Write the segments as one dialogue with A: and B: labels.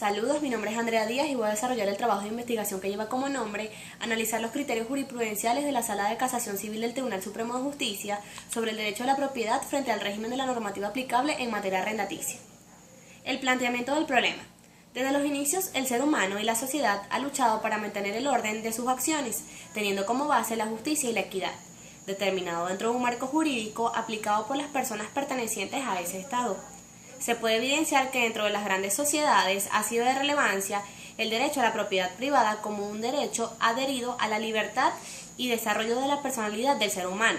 A: Saludos, mi nombre es Andrea Díaz y voy a desarrollar el trabajo de investigación que lleva como nombre analizar los criterios jurisprudenciales de la Sala de Casación Civil del Tribunal Supremo de Justicia sobre el derecho a la propiedad frente al régimen de la normativa aplicable en materia arrendaticia. El planteamiento del problema. Desde los inicios, el ser humano y la sociedad han luchado para mantener el orden de sus acciones, teniendo como base la justicia y la equidad, determinado dentro de un marco jurídico aplicado por las personas pertenecientes a ese Estado. Se puede evidenciar que dentro de las grandes sociedades ha sido de relevancia el derecho a la propiedad privada como un derecho adherido a la libertad y desarrollo de la personalidad del ser humano.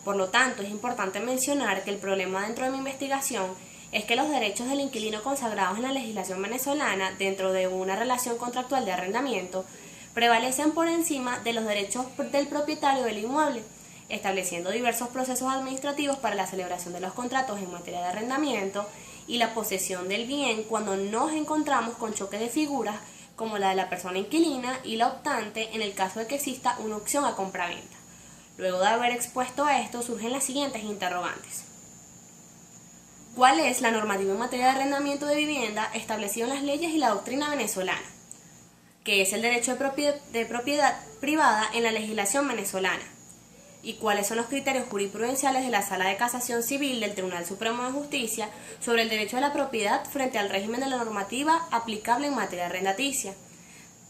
A: Por lo tanto, es importante mencionar que el problema dentro de mi investigación es que los derechos del inquilino consagrados en la legislación venezolana dentro de una relación contractual de arrendamiento prevalecen por encima de los derechos del propietario del inmueble, estableciendo diversos procesos administrativos para la celebración de los contratos en materia de arrendamiento y la posesión del bien cuando nos encontramos con choque de figuras como la de la persona inquilina y la optante en el caso de que exista una opción a compraventa. Luego de haber expuesto esto, surgen las siguientes interrogantes. ¿Cuál es la normativa en materia de arrendamiento de vivienda establecida en las leyes y la doctrina venezolana? ¿Qué es el derecho de propiedad privada en la legislación venezolana? ¿Y cuáles son los criterios jurisprudenciales de la Sala de Casación Civil del Tribunal Supremo de Justicia sobre el derecho a la propiedad frente al régimen de la normativa aplicable en materia arrendaticia?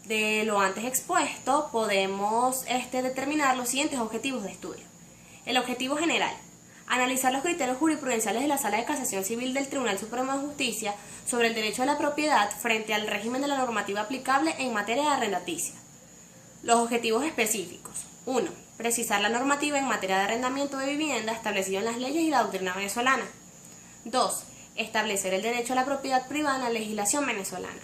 A: De lo antes expuesto, podemos determinar los siguientes objetivos de estudio. El objetivo general: analizar los criterios jurisprudenciales de la Sala de Casación Civil del Tribunal Supremo de Justicia sobre el derecho a la propiedad frente al régimen de la normativa aplicable en materia arrendaticia. Los objetivos específicos. 1. Precisar la normativa en materia de arrendamiento de vivienda establecida en las leyes y la doctrina venezolana. 2. Establecer el derecho a la propiedad privada en la legislación venezolana.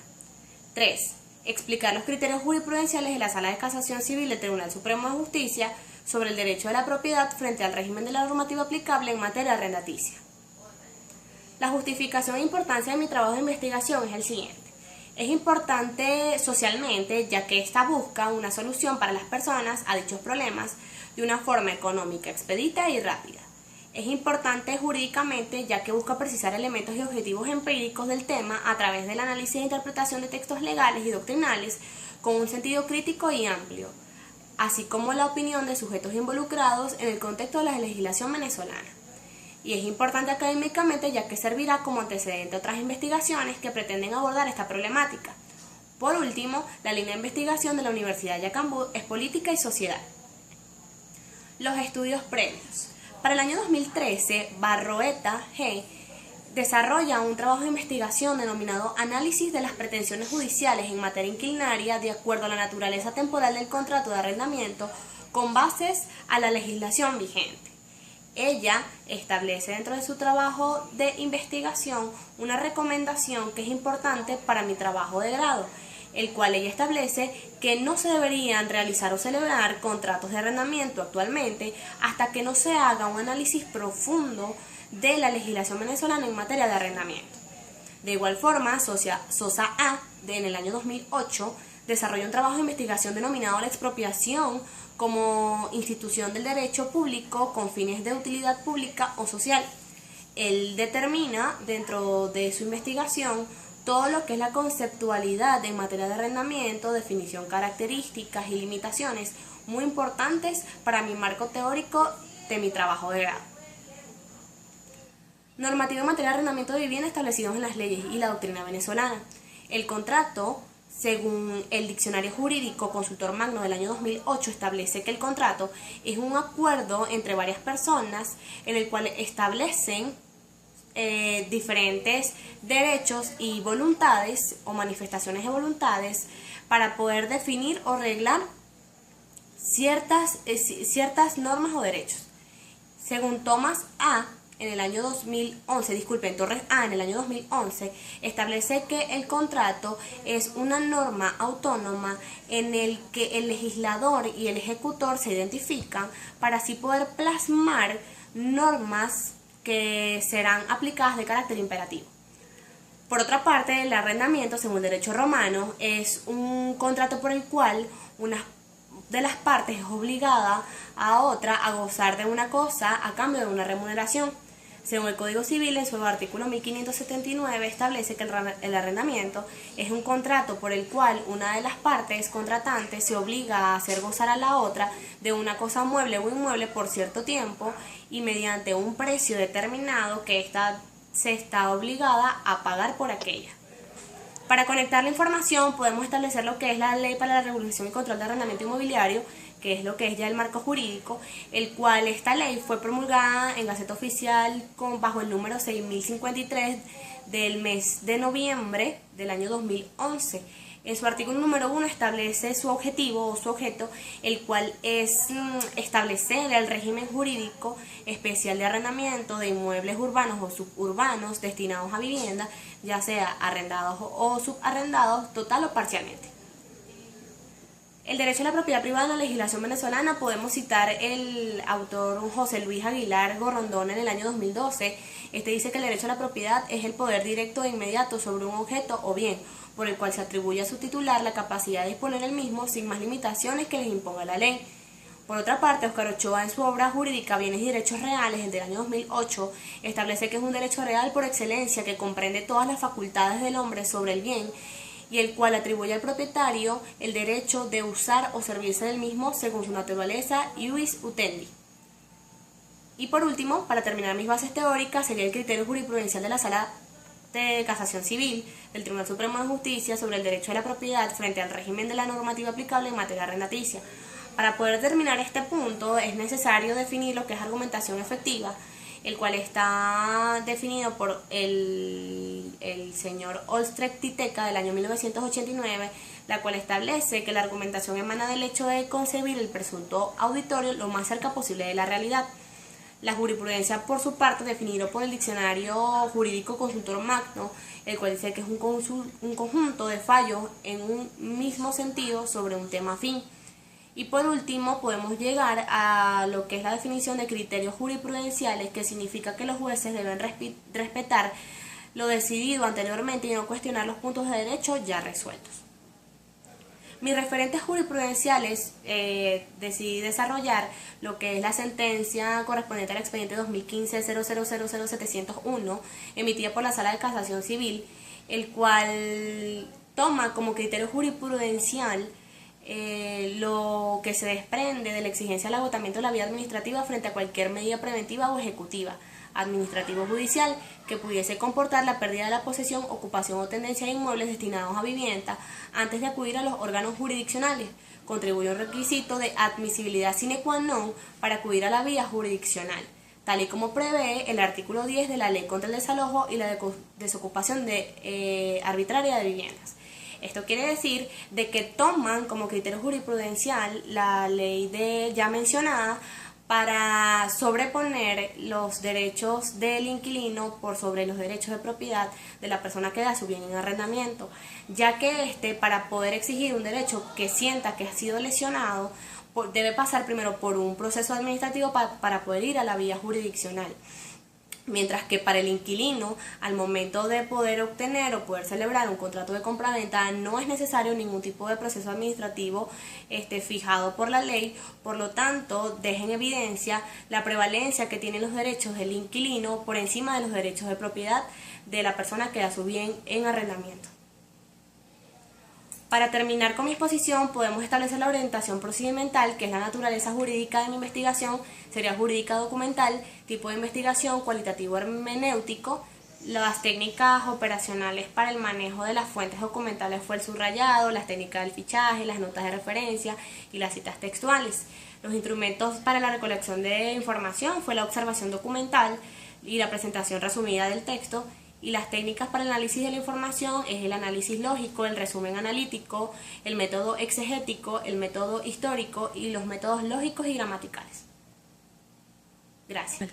A: 3. Explicar los criterios jurisprudenciales de la Sala de Casación Civil del Tribunal Supremo de Justicia sobre el derecho a la propiedad frente al régimen de la normativa aplicable en materia arrendaticia. La justificación e importancia de mi trabajo de investigación es el siguiente. Es importante socialmente, ya que ésta busca una solución para las personas a dichos problemas de una forma económica, expedita y rápida. Es importante jurídicamente, ya que busca precisar elementos y objetivos empíricos del tema a través del análisis e interpretación de textos legales y doctrinales con un sentido crítico y amplio, así como la opinión de sujetos involucrados en el contexto de la legislación venezolana. Y es importante académicamente, ya que servirá como antecedente a otras investigaciones que pretenden abordar esta problemática. Por último, la línea de investigación de la Universidad de Yacambú es política y sociedad. Los estudios previos. Para el año 2013, Barroeta G. desarrolla un trabajo de investigación denominado Análisis de las pretensiones judiciales en materia inquilinaria de acuerdo a la naturaleza temporal del contrato de arrendamiento con bases a la legislación vigente. Ella establece dentro de su trabajo de investigación una recomendación que es importante para mi trabajo de grado, el cual ella establece que no se deberían realizar o celebrar contratos de arrendamiento actualmente hasta que no se haga un análisis profundo de la legislación venezolana en materia de arrendamiento. De igual forma, Sosa A., en el año 2008, desarrolló un trabajo de investigación denominado la expropiación como institución del derecho público con fines de utilidad pública o social. Él determina dentro de su investigación todo lo que es la conceptualidad en materia de arrendamiento, definición, características y limitaciones muy importantes para mi marco teórico de mi trabajo de grado. Normativa en materia de arrendamiento de vivienda establecidos en las leyes y la doctrina venezolana. El contrato, según el Diccionario Jurídico Consultor Magno del año 2008, establece que el contrato es un acuerdo entre varias personas en el cual establecen diferentes derechos y voluntades o manifestaciones de voluntades para poder definir o reglar ciertas normas o derechos. Según Tomás A., en el año 2011, Torres A., en el año 2011, establece que el contrato es una norma autónoma en el que el legislador y el ejecutor se identifican para así poder plasmar normas que serán aplicadas de carácter imperativo. Por otra parte, el arrendamiento, según el derecho romano, es un contrato por el cual una de las partes es obligada a otra a gozar de una cosa a cambio de una remuneración. Según el Código Civil, en su artículo 1579, establece que el arrendamiento es un contrato por el cual una de las partes contratantes se obliga a hacer gozar a la otra de una cosa mueble o inmueble por cierto tiempo y mediante un precio determinado que ésta se está obligada a pagar por aquella. Para conectar la información podemos establecer lo que es la Ley para la Regulación y Control de Arrendamiento Inmobiliario, que es lo que es ya el marco jurídico, el cual esta ley fue promulgada en Gaceta Oficial bajo el número 6053 del mes de noviembre del año 2011. En su artículo número 1 establece su objetivo o su objeto, el cual es establecer el régimen jurídico especial de arrendamiento de inmuebles urbanos o suburbanos destinados a vivienda, ya sea arrendados o subarrendados, total o parcialmente. El derecho a la propiedad privada en la legislación venezolana podemos citar el autor José Luis Aguilar Gorrondón en el año 2012. Este dice que el derecho a la propiedad es el poder directo e inmediato sobre un objeto o bien por el cual se atribuye a su titular la capacidad de disponer el mismo sin más limitaciones que les imponga la ley. Por otra parte, Óscar Ochoa en su obra jurídica Bienes y Derechos Reales, del año 2008, establece que es un derecho real por excelencia que comprende todas las facultades del hombre sobre el bien y el cual atribuye al propietario el derecho de usar o servirse del mismo según su naturaleza ius utendi. Y por último, para terminar mis bases teóricas, sería el criterio jurisprudencial de la Sala de Casación Civil del Tribunal Supremo de Justicia sobre el derecho a la propiedad frente al régimen de la normativa aplicable en materia arrendaticia. Para poder terminar este punto es necesario definir lo que es argumentación efectiva, el cual está definido por el señor Olstrecht Titeca del año 1989, la cual establece que la argumentación emana del hecho de concebir el presunto auditorio lo más cerca posible de la realidad. La jurisprudencia, por su parte, definido por el Diccionario Jurídico Consultor Magno, el cual dice que es un conjunto de fallos en un mismo sentido sobre un tema afín. Y por último podemos llegar a lo que es la definición de criterios jurisprudenciales, que significa que los jueces deben respetar lo decidido anteriormente y no cuestionar los puntos de derecho ya resueltos. Mis referentes jurisprudenciales decidí desarrollar lo que es la sentencia correspondiente al expediente 2015-00000701 emitida por la Sala de Casación Civil, el cual toma como criterio jurisprudencial lo que se desprende de la exigencia del agotamiento de la vía administrativa frente a cualquier medida preventiva o ejecutiva, administrativo o judicial, que pudiese comportar la pérdida de la posesión, ocupación o tenencia de inmuebles destinados a vivienda antes de acudir a los órganos jurisdiccionales. Contribuye a un requisito de admisibilidad sine qua non para acudir a la vía jurisdiccional, tal y como prevé el artículo 10 de la Ley contra el Desalojo y la desocupación arbitraria de viviendas. Esto quiere decir de que toman como criterio jurisprudencial la ley ya mencionada para sobreponer los derechos del inquilino por sobre los derechos de propiedad de la persona que da su bien en arrendamiento, ya que para poder exigir un derecho que sienta que ha sido lesionado, debe pasar primero por un proceso administrativo para poder ir a la vía jurisdiccional. Mientras que para el inquilino, al momento de poder obtener o poder celebrar un contrato de compraventa, no es necesario ningún tipo de proceso administrativo fijado por la ley. Por lo tanto, deja en evidencia la prevalencia que tienen los derechos del inquilino por encima de los derechos de propiedad de la persona que da su bien en arrendamiento. Para terminar con mi exposición, podemos establecer la orientación procedimental, que es la naturaleza jurídica de mi investigación, sería jurídica documental, tipo de investigación, cualitativo hermenéutico. Las técnicas operacionales para el manejo de las fuentes documentales fue el subrayado, las técnicas del fichaje, las notas de referencia y las citas textuales. Los instrumentos para la recolección de información fue la observación documental y la presentación resumida del texto. Y las técnicas para el análisis de la información es el análisis lógico, el resumen analítico, el método exegético, el método histórico y los métodos lógicos y gramaticales. Gracias.